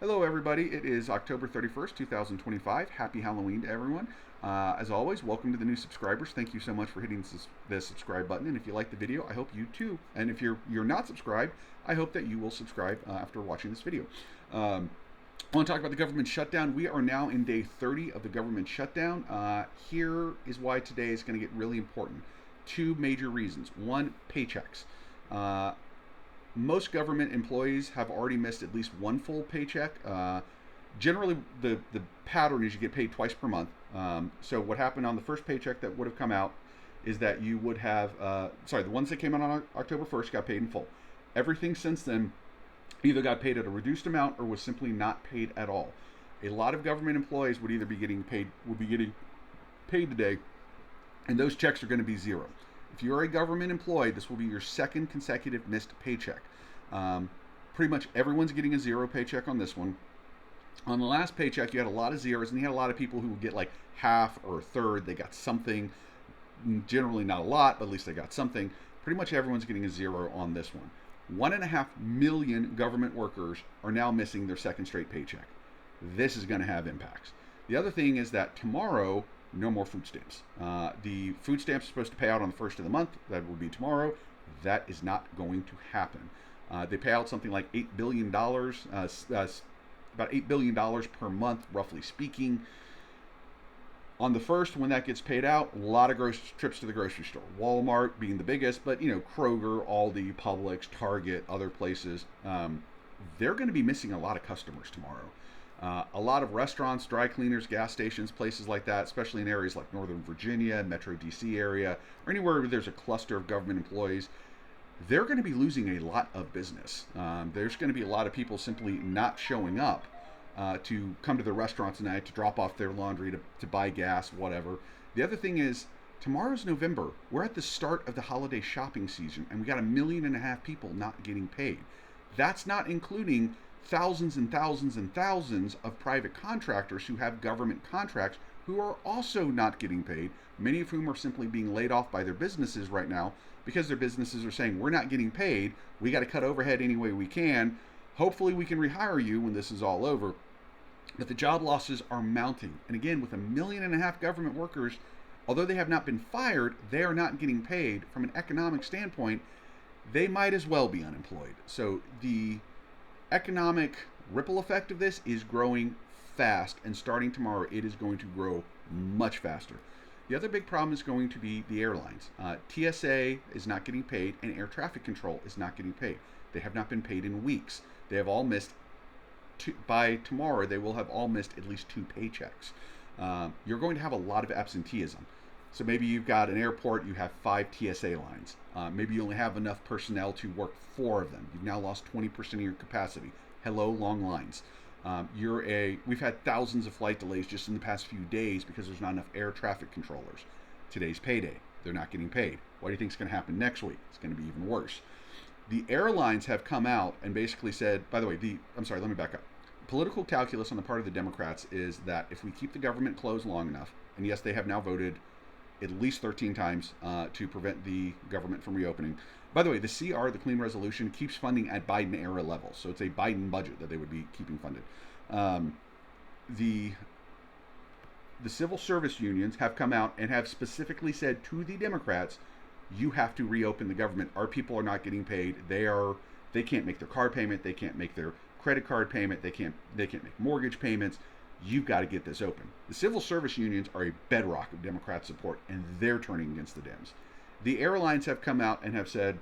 Hello, everybody. It is October 31st, 2025. Happy Halloween to everyone. As always, welcome to the new subscribers. Thank you so much for hitting the subscribe button. And if you like the video, I hope you too. And if you're not subscribed, I hope that you will subscribe after watching this video. I want to talk about the government shutdown. We are now in day 30 of the government shutdown. Here is why today is going to get really important. Two major reasons. One, paychecks. Most government employees have already missed at least one full paycheck. Generally, the pattern is you get paid twice per month. So what happened on the first paycheck that would have come out is that you would have, the ones that came out on October 1st got paid in full. Everything since then either got paid at a reduced amount or was simply not paid at all. A lot of government employees would either be getting paid today, and those checks are going to be zero. If you're a government employee, this will be your second consecutive missed paycheck. Pretty much everyone's getting a zero paycheck on this one. On the last paycheck, you had a lot of zeros, and you had a lot of people who would get like half or a third. They got something, generally not a lot, but at least they got something. Pretty much everyone's getting a zero on this one. 1.5 million government workers are now missing their second straight paycheck. This is going to have impacts. The other thing is that tomorrow, no more food stamps. The food stamps are supposed to pay out on the first of the month. That will be tomorrow. That is not going to happen. They pay out something like $8 billion, about $8 billion per month, roughly speaking. On the first, when that gets paid out, a lot of trips to the grocery store. Walmart being the biggest, but Kroger, Aldi, Publix, Target, other places. They're going to be missing a lot of customers tomorrow. A lot of restaurants, dry cleaners, gas stations, places like that, especially in areas like Northern Virginia, Metro DC area, or anywhere where there's a cluster of government employees, they're going to be losing a lot of business. There's going to be a lot of people simply not showing up to come to the restaurant tonight, to drop off their laundry, to buy gas, whatever. The other thing is, tomorrow's November. We're at the start of the holiday shopping season, and we got 1.5 million people not getting paid. That's not including thousands and thousands and thousands of private contractors who have government contracts who are also not getting paid, many of whom are simply being laid off by their businesses right now because their businesses are saying, we're not getting paid, we got to cut overhead any way we can, hopefully we can rehire you when this is all over. But the job losses are mounting. And again, with 1.5 million government workers, although they have not been fired, they are not getting paid. From an economic standpoint, they might as well be unemployed. So the economic ripple effect of this is growing fast, and starting tomorrow, it is going to grow much faster. The other big problem is going to be the airlines. TSA is not getting paid, and air traffic control is not getting paid. They have not been paid in weeks. They have all missed, by tomorrow, they will have all missed at least 2 paychecks. You're going to have a lot of absenteeism. So maybe you've got an airport, you have 5 TSA lines. Maybe you only have enough personnel to work 4 of them. You've now lost 20% of your capacity. Hello, long lines. We've had thousands of flight delays just in the past few days because there's not enough air traffic controllers. Today's payday. They're not getting paid. What do you think is going to happen next week? It's going to be even worse. The airlines have come out and basically said, by the way, let me back up. Political calculus on the part of the Democrats is that if we keep the government closed long enough, and yes, they have now voted at least 13 times to prevent the government from reopening. By the way, the CR, the Clean Resolution, keeps funding at Biden era levels. So it's a Biden budget that they would be keeping funded. The civil service unions have come out and have specifically said to the Democrats, you have to reopen the government. Our people are not getting paid. They can't make their car payment. They can't make their credit card payment. They can't make mortgage payments. You've got to get this open. The civil service unions are a bedrock of Democrat support, and they're turning against the Dems. The airlines have come out and have said,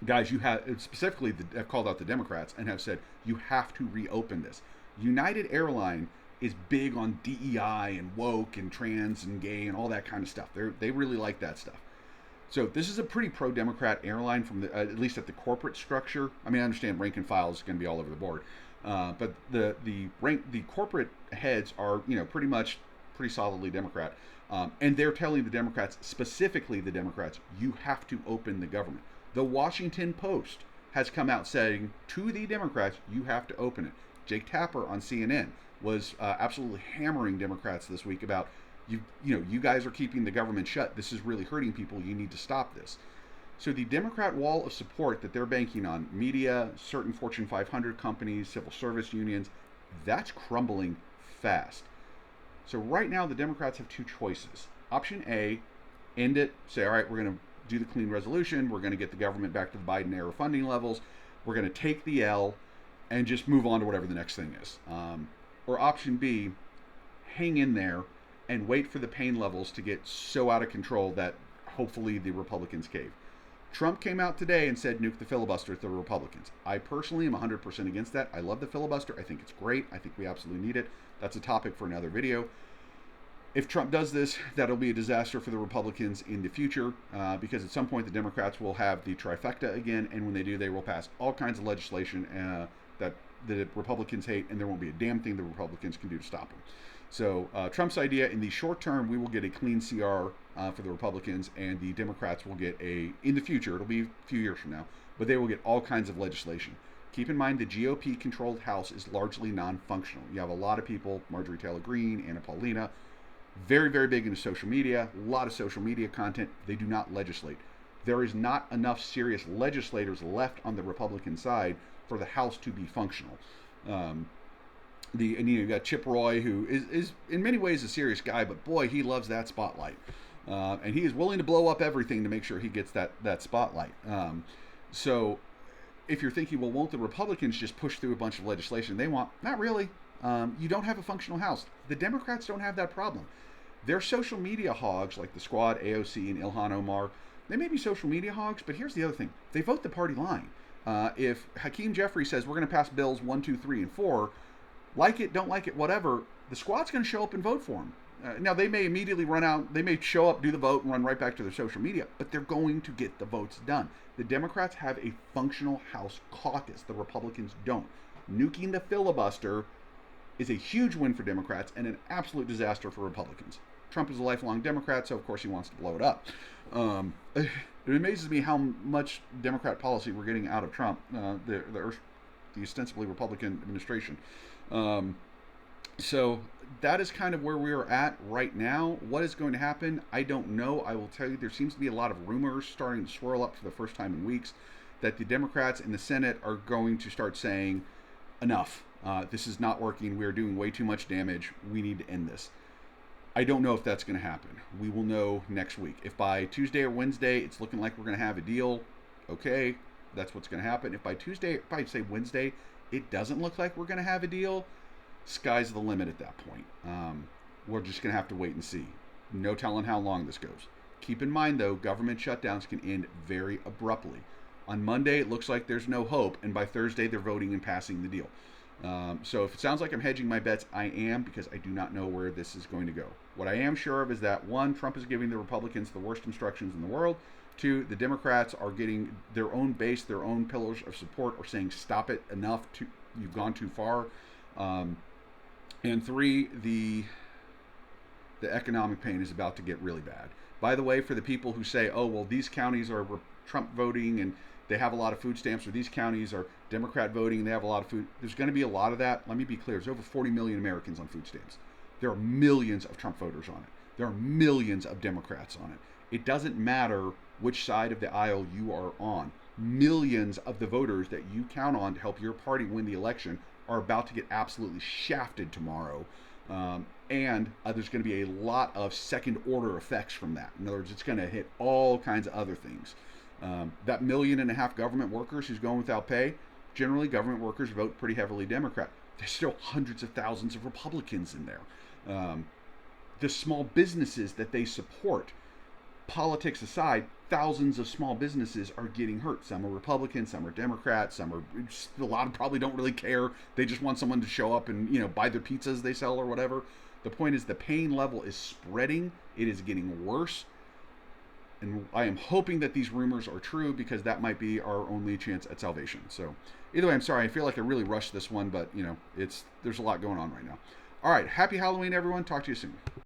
guys, have called out the Democrats and have said, you have to reopen this. United Airline is big on DEI and woke and trans and gay and all that kind of stuff. They really like that stuff. So this is a pretty pro-Democrat airline from at least at the corporate structure. I mean, I understand rank and file is going to be all over the board. But the corporate heads are pretty solidly Democrat, and they're telling the Democrats, specifically the Democrats, you have to open the government. The Washington Post has come out saying to the Democrats, you have to open it. Jake Tapper on CNN was absolutely hammering Democrats this week about you guys are keeping the government shut. This is really hurting people. You need to stop this. So the Democrat wall of support that they're banking on, media, certain Fortune 500 companies, civil service unions, That's crumbling fast. So right now, the Democrats have two choices. Option A, end it, say, all right, we're going to do the clean resolution, we're going to get the government back to the Biden era funding levels, we're going to take the L and just move on to whatever the next thing is. Or option B, hang in there and wait for the pain levels to get so out of control that hopefully the Republicans cave. Trump came out today and said nuke the filibuster to the Republicans. I personally am 100% against that. I love the filibuster. I think it's great. I think we absolutely need it. That's a topic for another video. If Trump does this, that'll be a disaster for the Republicans in the future because at some point the Democrats will have the trifecta again, and when they do, they will pass all kinds of legislation that the Republicans hate, and there won't be a damn thing the Republicans can do to stop them. So Trump's idea, in the short term, we will get a clean CR for the Republicans, and the Democrats will get in the future, it'll be a few years from now, but they will get all kinds of legislation. Keep in mind the GOP-controlled House is largely non-functional. You have a lot of people, Marjorie Taylor Greene, Anna Paulina, very, very big into social media, a lot of social media content. They do not legislate. There is not enough serious legislators left on the Republican side for the House to be functional. You got Chip Roy, who is in many ways a serious guy, but boy, he loves that spotlight. And he is willing to blow up everything to make sure he gets that spotlight. So if you're thinking, well, won't the Republicans just push through a bunch of legislation they want? Not really. You don't have a functional House. The Democrats don't have that problem. They're social media hogs like the Squad, AOC, and Ilhan Omar. They may be social media hogs, but here's the other thing. They vote the party line. If Hakeem Jeffrey says we're going to pass bills 1, 2, 3, and 4, like it, don't like it, whatever, the Squad's going to show up and vote for him. Now, they may immediately run out, they may show up, do the vote, and run right back to their social media, but they're going to get the votes done. The Democrats have a functional House caucus. The Republicans don't. Nuking the filibuster is a huge win for Democrats and an absolute disaster for Republicans. Trump is a lifelong Democrat, so of course he wants to blow it up. It amazes me how much Democrat policy we're getting out of Trump, the ostensibly Republican administration. So that is kind of where we are at right now. What is going to happen? I don't know. I will tell you, there seems to be a lot of rumors starting to swirl up for the first time in weeks that the Democrats in the Senate are going to start saying, enough. This is not working. We are doing way too much damage. We need to end this. I don't know if that's going to happen. We will know next week. If by Tuesday or Wednesday it's looking like we're going to have a deal, okay, that's what's going to happen. If by Tuesday, by say Wednesday, it doesn't look like we're going to have a deal, sky's the limit at that point. We're just going to have to wait and see. No telling how long this goes. Keep in mind, though, government shutdowns can end very abruptly. On Monday, it looks like there's no hope, and by Thursday, they're voting and passing the deal. So if it sounds like I'm hedging my bets, I am, because I do not know where this is going to go. What I am sure of is that, one, Trump is giving the Republicans the worst instructions in the world. Two, the Democrats are getting their own base, their own pillars of support, are saying, stop it, enough, you've gone too far. And three, the economic pain is about to get really bad. By the way, for the people who say, oh, well, these counties are Trump voting and they have a lot of food stamps, or these counties are Democrat voting and they have a lot of food, there's going to be a lot of that. Let me be clear. There's over 40 million Americans on food stamps. There are millions of Trump voters on it. There are millions of Democrats on it. It doesn't matter which side of the aisle you are on. Millions of the voters that you count on to help your party win the election are about to get absolutely shafted tomorrow. And there's going to be a lot of second order effects from that. In other words, it's going to hit all kinds of other things. That 1.5 million government workers who's going without pay, generally government workers vote pretty heavily Democrat. There's still hundreds of thousands of Republicans in there. The small businesses that they support, politics aside, thousands of small businesses are getting hurt. Some are Republicans, some are Democrats, some are, a lot of probably don't really care. They just want someone to show up and, buy their pizzas they sell or whatever. The point is the pain level is spreading. It is getting worse. And I am hoping that these rumors are true, because that might be our only chance at salvation. So either way, I'm sorry. I feel like I really rushed this one, but there's a lot going on right now. All right. Happy Halloween, everyone. Talk to you soon.